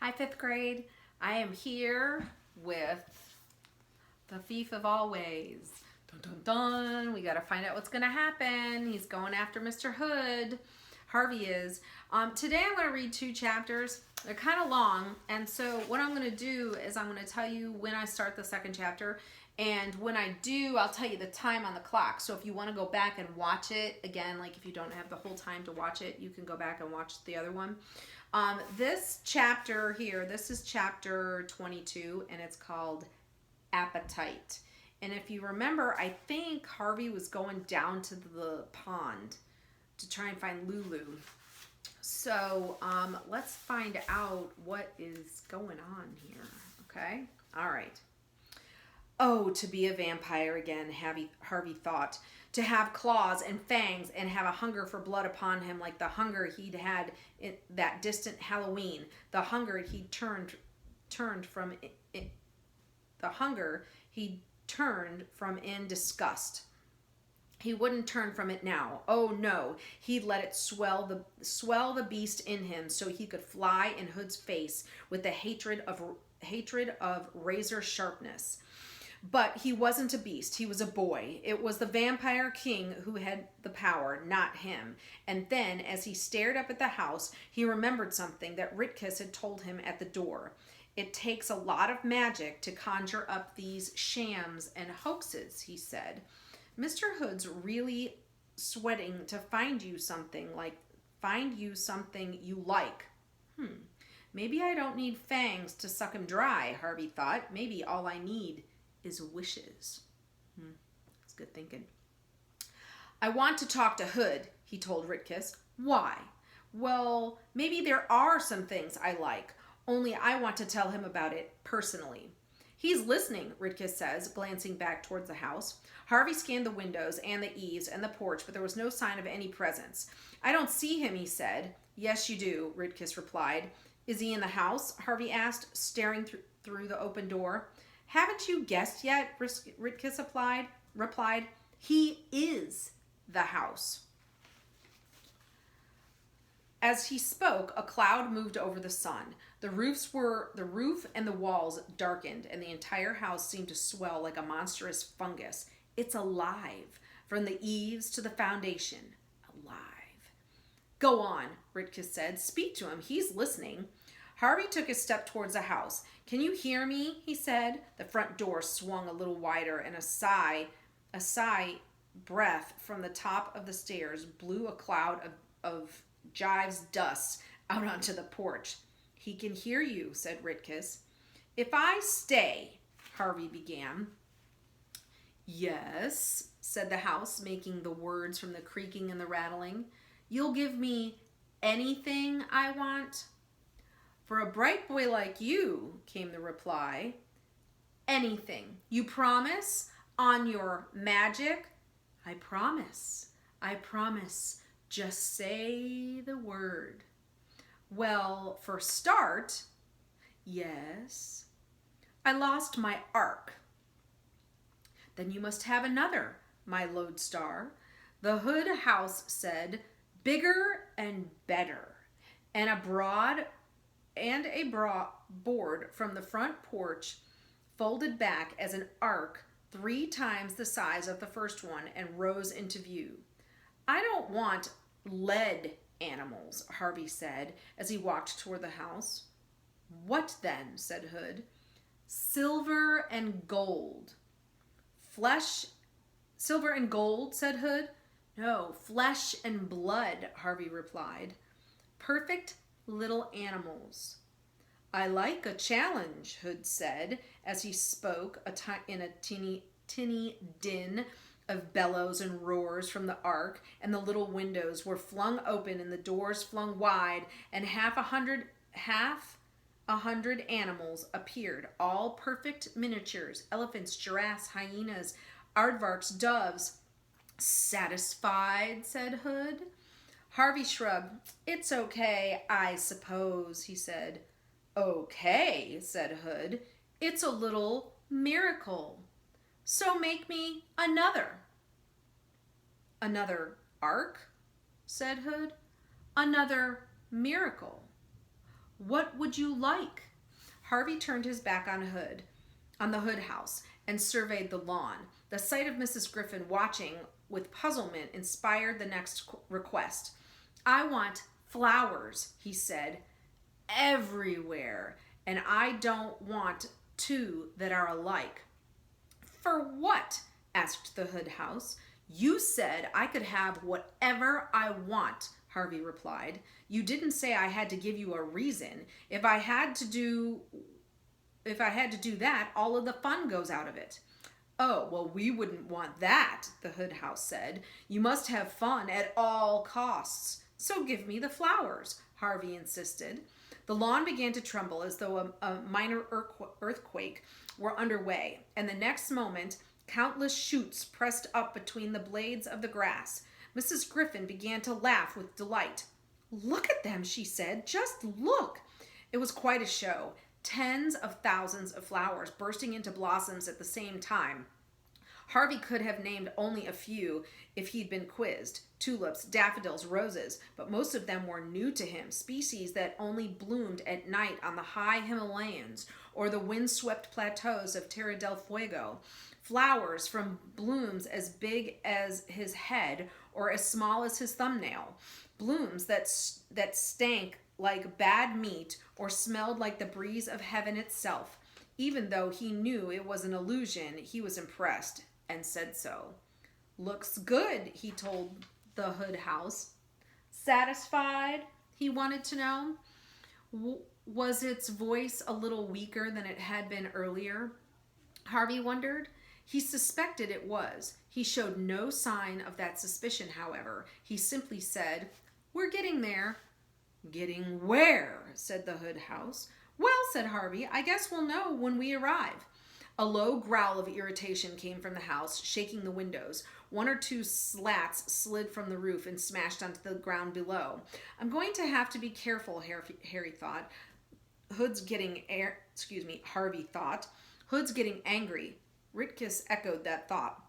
Hi, fifth grade. I am here with the thief of all ways. Dun dun dun. We got to find out what's going to happen. He's going after Mr. Hood. Harvey is. Today I'm going to read 2 chapters. They're kind of long, and so what I'm going to do is I'm going to tell you when I start the 2nd chapter, and when I do, I'll tell you the time on the clock. So if you want to go back and watch it, again, like if you don't have the whole time to watch it, you can go back and watch the other one. This chapter here, this is chapter 22, and it's called Appetite. And if you remember, I think Harvey was going down to the pond to try and find Lulu. So let's find out what is going on here, okay? All right. Oh, to be a vampire again, Harvey thought. To have claws and fangs and have a hunger for blood upon him like the hunger he'd had in that distant Halloween. The hunger he'd turned from it, the hunger he turned from in disgust. He wouldn't turn from it now. Oh no, he'd let it swell the beast in him so he could fly in Hood's face with the hatred of razor sharpness. But he wasn't a beast, he was a boy. It was the vampire king who had the power, not him. And then, as he stared up at the house, he remembered something that Ritkus had told him at the door. It takes a lot of magic to conjure up these shams and hoaxes, he said. Mr. Hood's really sweating to find you something you like. Maybe I don't need fangs to suck him dry, Harvey thought. Maybe all I need is wishes. That's good thinking. I want to talk to Hood, he told Ritkus. Why? Well, maybe there are some things I like, only I want to tell him about it personally. He's listening, Ritkus says, glancing back towards the house. Harvey scanned the windows and the eaves and the porch, but there was no sign of any presence. I don't see him, he said. Yes, you do, Ritkus replied. Is he in the house? Harvey asked, staring through the open door. Haven't you guessed yet? Ritkus replied. He is the house. As he spoke, a cloud moved over the sun. The roof and the walls darkened, and the entire house seemed to swell like a monstrous fungus. It's alive, from the eaves to the foundation. Alive. Go on, Ritkus said. Speak to him. He's listening. Harvey took a step towards the house. Can you hear me? He said. The front door swung a little wider, and a sigh breath from the top of the stairs blew a cloud of Jive's dust out onto the porch. He can hear you, said Ritkus. If I stay, Harvey began. Yes, said the house, making the words from the creaking and the rattling. You'll give me anything I want? For a bright boy like you, came the reply. Anything. You promise? On your magic? I promise. I promise. Just say the word. Well, for start, yes. I lost my ark. Then you must have another, my lodestar. The Hood house said, bigger and better. And a broad board from the front porch folded back as an ark 3 times the size of the first one and rose into view. I don't want lead animals, Harvey said as he walked toward the house. What then? Said Hood. Silver and gold. Silver and gold, said Hood. No, flesh and blood, Harvey replied. Perfect little animals. I like a challenge, Hood said as he spoke in a tinny din of bellows and roars from the ark, and the little windows were flung open and the doors flung wide, and half a hundred animals appeared, all perfect miniatures, elephants, giraffes, hyenas, aardvarks, doves. Satisfied, said Hood. Harvey shrugged. It's okay, I suppose, he said. Okay, said Hood. It's a little miracle. So make me another. Another ark? Said Hood. Another miracle. What would you like? Harvey turned his back on the Hood house, and surveyed the lawn. The sight of Mrs. Griffin watching with puzzlement inspired the next request. I want flowers, he said, everywhere, and I don't want two that are alike. For what? Asked the Hood house. You said I could have whatever I want, Harvey replied. You didn't say I had to give you a reason. If I had to do that, all of the fun goes out of it. Oh, well, we wouldn't want that, the Hood house said. You must have fun at all costs. So give me the flowers, Harvey insisted. The lawn began to tremble as though a minor earthquake were underway, and the next moment, countless shoots pressed up between the blades of the grass. Mrs. Griffin began to laugh with delight. Look at them, she said. Just look. It was quite a show. Tens of thousands of flowers bursting into blossoms at the same time. Harvey could have named only a few if he'd been quizzed. Tulips, daffodils, roses, but most of them were new to him, species that only bloomed at night on the high Himalayas or the windswept plateaus of Tierra del Fuego. Flowers from blooms as big as his head or as small as his thumbnail. Blooms that stank like bad meat or smelled like the breeze of heaven itself. Even though he knew it was an illusion, he was impressed and said so. Looks good, he told the Hood house. Satisfied? He wanted to know. Was its voice a little weaker than it had been earlier? Harvey wondered. He suspected it was. He showed no sign of that suspicion, however. He simply said, We're getting there. Getting where? Said the Hood house. Well, said Harvey, I guess we'll know when we arrive. A low growl of irritation came from the house, shaking the windows. One or two slats slid from the roof and smashed onto the ground below. I'm going to have to be careful, Harry thought. Harvey thought. Hood's getting angry. Ritkus echoed that thought.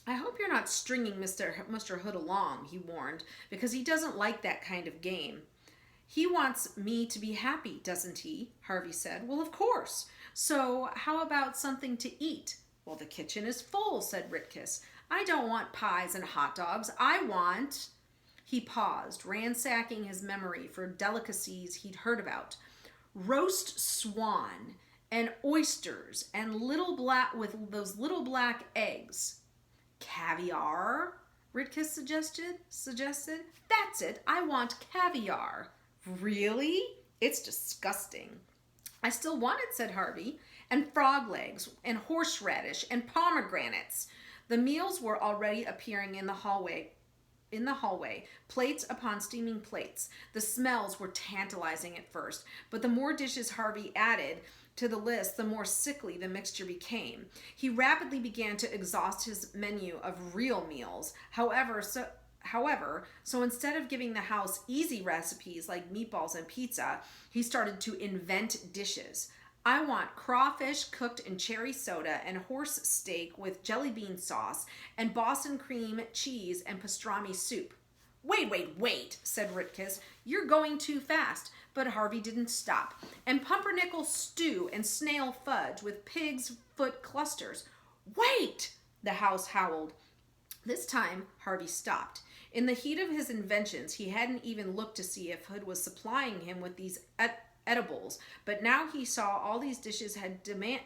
I hope you're not stringing Mr. Hood along, he warned, because he doesn't like that kind of game. He wants me to be happy, doesn't he? Harvey said. Well, of course. So how about something to eat? Well, the kitchen is full, said Ritkus. I don't want pies and hot dogs. I want... He paused, ransacking his memory for delicacies he'd heard about. Roast swan and oysters and with those little black eggs. Caviar? Ritkus suggested. That's it. I want caviar. Really? It's disgusting. I still want it, said Harvey. And frog legs, and horseradish, and pomegranates. The meals were already appearing in the hallway, plates upon steaming plates. The smells were tantalizing at first, but the more dishes Harvey added to the list, the more sickly the mixture became. He rapidly began to exhaust his menu of real meals. However, so instead of giving the house easy recipes like meatballs and pizza, he started to invent dishes. I want crawfish cooked in cherry soda and horse steak with jelly bean sauce and Boston cream cheese and pastrami soup. Wait, said Ritkus. You're going too fast. But Harvey didn't stop. And pumpernickel stew and snail fudge with pig's foot clusters. Wait, the house howled. This time, Harvey stopped. In the heat of his inventions, he hadn't even looked to see if Hood was supplying him with these edibles, but now he saw all these dishes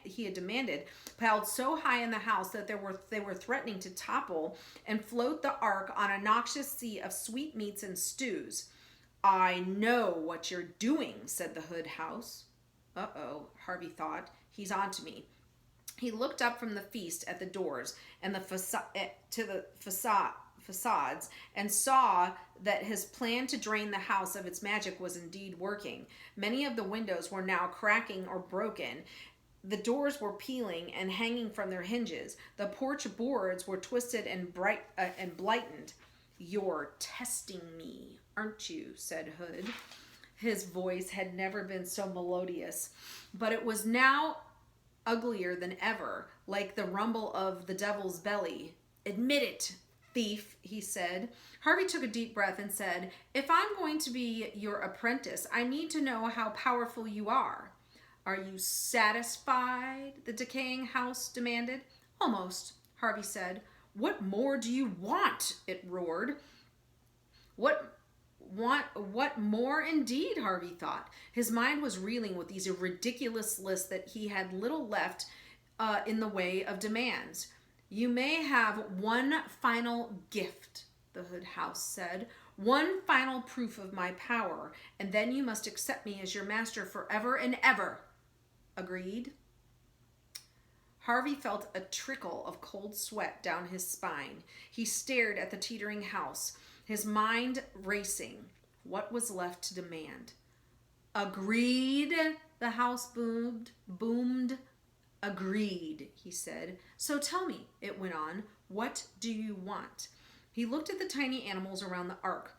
he had demanded piled so high in the house that they were threatening to topple and float the ark on a noxious sea of sweetmeats and stews. I know what you're doing, said the Hood house. Uh-oh, Harvey thought. He's on to me. He looked up from the feast at the doors and to the facades and saw that his plan to drain the house of its magic was indeed working. Many of the windows were now cracking or broken. The doors were peeling and hanging from their hinges. The porch boards were twisted and blighted. You're testing me, aren't you? Said Hood. His voice had never been so melodious, but it was now uglier than ever, like the rumble of the devil's belly. Admit it. thief, he said. Harvey took a deep breath and said, if I'm going to be your apprentice, I need to know how powerful you are. Are you satisfied? The decaying house demanded. Almost, Harvey said. What more do you want? It roared. What more indeed, Harvey thought. His mind was reeling with these ridiculous lists that he had little left in the way of demands. You may have one final gift, the Hood House said. One final proof of my power, and then you must accept me as your master forever and ever. Agreed? Harvey felt a trickle of cold sweat down his spine. He stared at the teetering house, his mind racing. What was left to demand? Agreed, the house boomed. Agreed, he said. So tell me, it went on, what do you want? He looked at the tiny animals around the ark,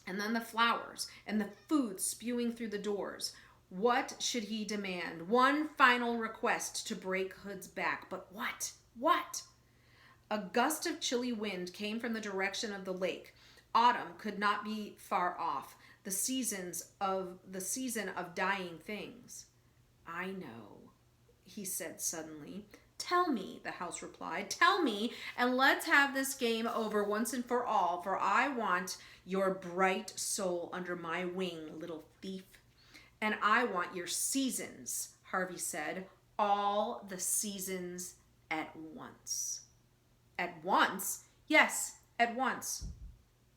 and then the flowers, and the food spewing through the doors. What should he demand? One final request to break Hood's back. But what? What? A gust of chilly wind came from the direction of the lake. Autumn could not be far off. The season of dying things. I know, he said suddenly. Tell me, the house replied. Tell me, and let's have this game over once and for all, for I want your bright soul under my wing, little thief. And I want your seasons, Harvey said. All the seasons at once. At once? Yes, at once.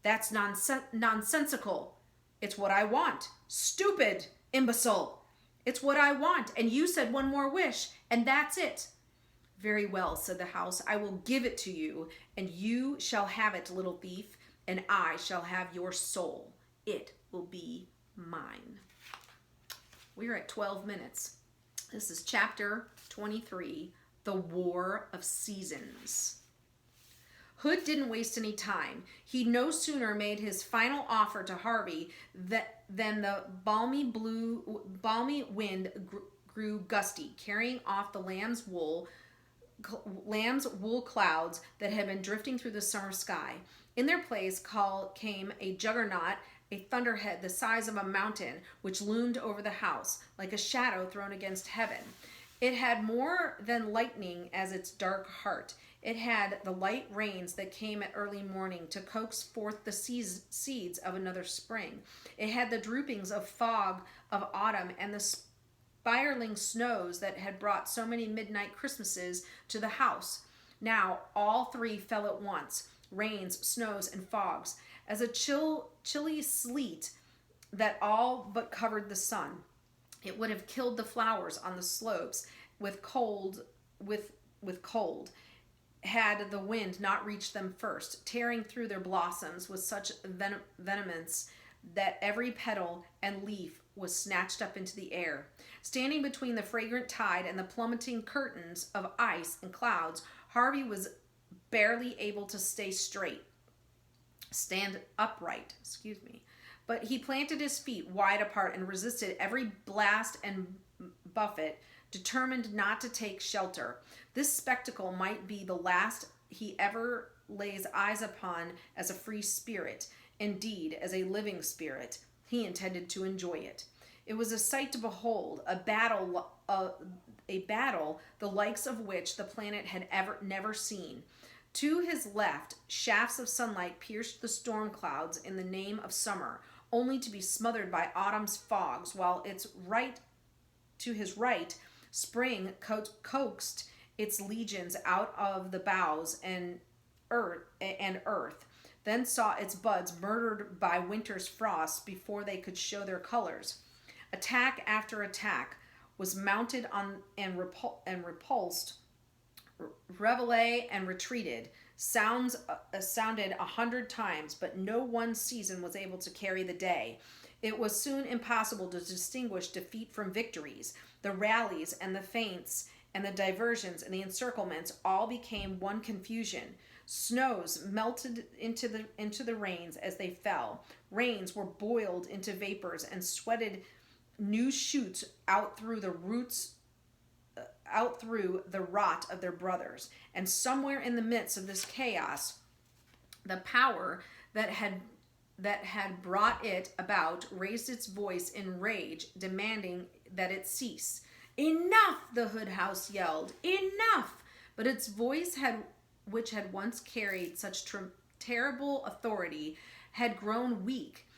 That's nonsensical. It's what I want. Stupid, imbecile. It's what I want, and you said one more wish, and that's it. Very well, said the house. I will give it to you, and you shall have it, little thief, and I shall have your soul. It will be mine. We're at 12 minutes. This is chapter 23, The War of Seasons. Hood didn't waste any time. He no sooner made his final offer to Harvey than the balmy wind grew gusty, carrying off the lamb's wool clouds that had been drifting through the summer sky. In their place came a juggernaut, a thunderhead the size of a mountain, which loomed over the house, like a shadow thrown against heaven. It had more than lightning as its dark heart. It had the light rains that came at early morning to coax forth the seeds of another spring. It had the droopings of fog of autumn and the spiraling snows that had brought so many midnight Christmases to the house. Now all three fell at once, rains, snows, and fogs, as a chilly sleet that all but covered the sun. It would have killed the flowers on the slopes with cold, had the wind not reached them first, tearing through their blossoms with such vehemence that every petal and leaf was snatched up into the air. Standing between the fragrant tide and the plummeting curtains of ice and clouds, Harvey was barely able to stand upright, but he planted his feet wide apart and resisted every blast and buffet, determined not to take shelter. This spectacle might be the last he ever lays eyes upon as a free spirit. Indeed, as a living spirit, he intended to enjoy it. It was a sight to behold, a battle the likes of which the planet had never seen. To his left, shafts of sunlight pierced the storm clouds in the name of summer, only to be smothered by autumn's fogs, while to his right, spring coaxed its legions out of the boughs and earth, then saw its buds murdered by winter's frosts before they could show their colors. Attack after attack was mounted on and repulsed, revelé and retreated. Sounded 100 times, but no one season was able to carry the day. It was soon impossible to distinguish defeat from victories. The rallies and the feints and the diversions and the encirclements all became one confusion. Snows melted into the rains as they fell. Rains were boiled into vapors and sweated new shoots out through the rot of their brothers. And somewhere in the midst of this chaos The power that had brought it about raised its voice in rage, demanding that it cease. "Enough!" the Hood house yelled. "Enough!" But its voice which had once carried such terrible authority, had grown weak.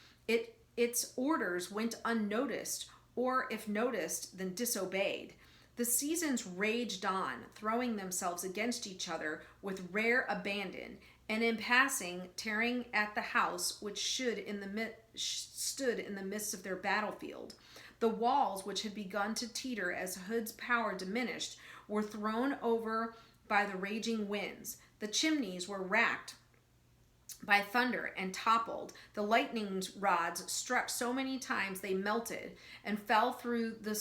Its orders went unnoticed, or if noticed, then disobeyed. The seasons raged on, throwing themselves against each other with rare abandon, and in passing, tearing at the house which stood in the midst of their battlefield. The walls, which had begun to teeter as Hood's power diminished, were thrown over by the raging winds. The chimneys were racked by thunder and toppled. The lightning rods struck so many times they melted and fell through the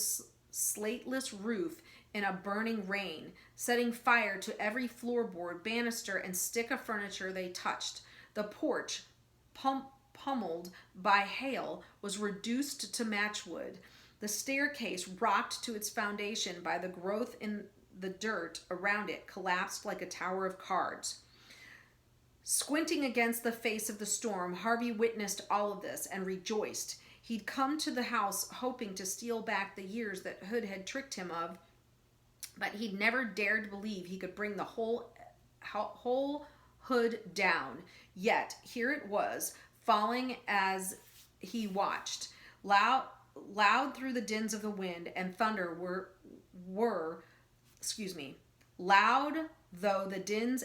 slateless roof in a burning rain, setting fire to every floorboard, banister, and stick of furniture they touched. The porch, pummeled by hail, was reduced to matchwood. The staircase, rocked to its foundation by the growth in the dirt around it, collapsed like a tower of cards. Squinting against the face of the storm, Harvey witnessed all of this and rejoiced. He'd come to the house hoping to steal back the years that Hood had tricked him of, but he'd never dared believe he could bring the whole Hood down. Yet here it was, falling as he watched. Loud through the dins of the wind and thunder loud though the dins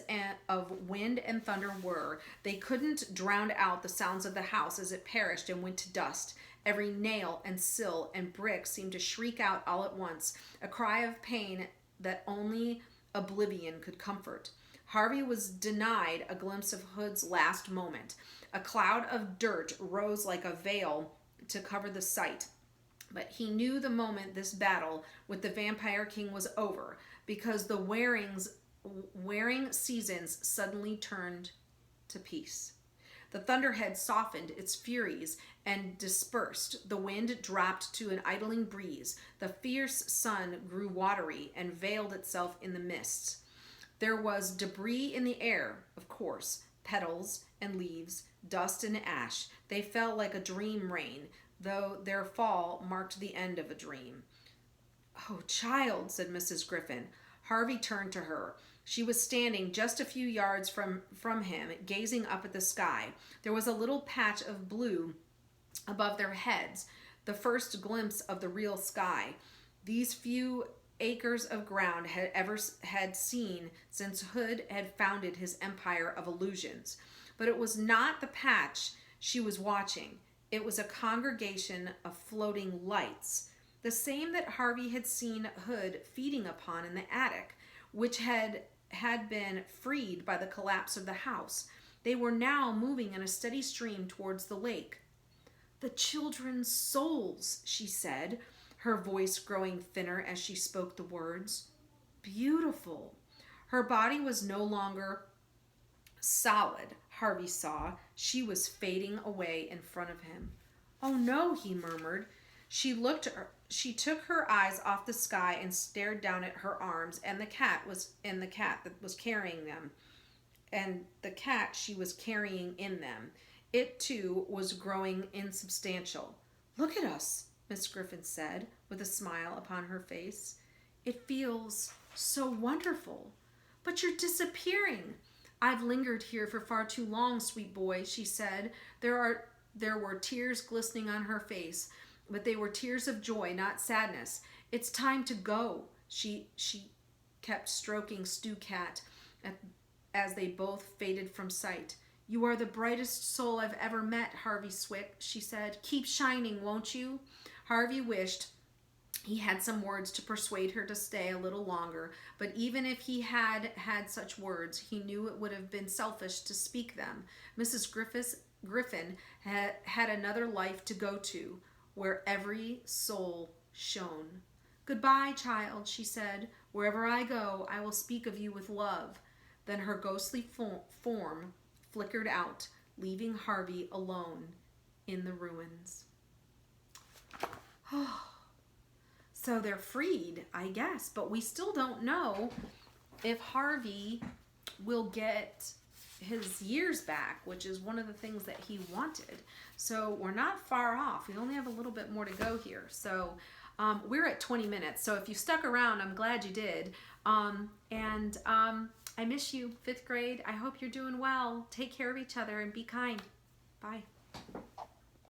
of wind and thunder were, they couldn't drown out the sounds of the house as it perished and went to dust. Every nail and sill and brick seemed to shriek out all at once, a cry of pain that only oblivion could comfort. Harvey was denied a glimpse of Hood's last moment. A cloud of dirt rose like a veil to cover the sight. But he knew the moment this battle with the Vampire King was over, because the wearing seasons suddenly turned to peace. The thunderhead softened its furies and dispersed. The wind dropped to an idling breeze. The fierce sun grew watery and veiled itself in the mists. There was debris in the air, of course, petals and leaves, dust and ash. They fell like a dream rain, though their fall marked the end of a dream. "Oh, child," said Mrs. Griffin. Harvey turned to her. She was standing just a few yards from him, gazing up at the sky. There was a little patch of blue above their heads, the first glimpse of the real sky these few acres of ground had seen since Hood had founded his empire of illusions. But it was not the patch she was watching. It was a congregation of floating lights, the same that Harvey had seen Hood feeding upon in the attic, which had been freed by the collapse of the house. They were now moving in a steady stream towards the lake. "The children's souls," she said, her voice growing thinner as she spoke the words. "Beautiful." Her body was no longer solid, Harvey saw. She was fading away in front of him. "Oh no," he murmured. She took her eyes off the sky and stared down at her arms and the cat that was carrying them, and the cat she was carrying in them. It too was growing insubstantial. "Look at us," Miss Griffin said, with a smile upon her face. "It feels so wonderful. But you're disappearing." "I've lingered here for far too long, sweet boy," she said. There were tears glistening on her face, but they were tears of joy, not sadness. "It's time to go." She kept stroking Stu Cat as they both faded from sight. "You are the brightest soul I've ever met, Harvey Swick," she said. "Keep shining, won't you?" Harvey wished he had some words to persuade her to stay a little longer, but even if he had such words, he knew it would have been selfish to speak them. Mrs. Griffin had another life to go to, where every soul shone. "Goodbye, child," she said. "Wherever I go, I will speak of you with love." Then her ghostly form flickered out, leaving Harvey alone in the ruins. So they're freed, I guess, but we still don't know if Harvey will get his years back, which is one of the things that he wanted. So we're not far off. We only have a little bit more to go here. So we're at 20 minutes. So if you stuck around, I'm glad you did. I miss you, 5th grade. I hope you're doing well. Take care of each other and be kind. Bye.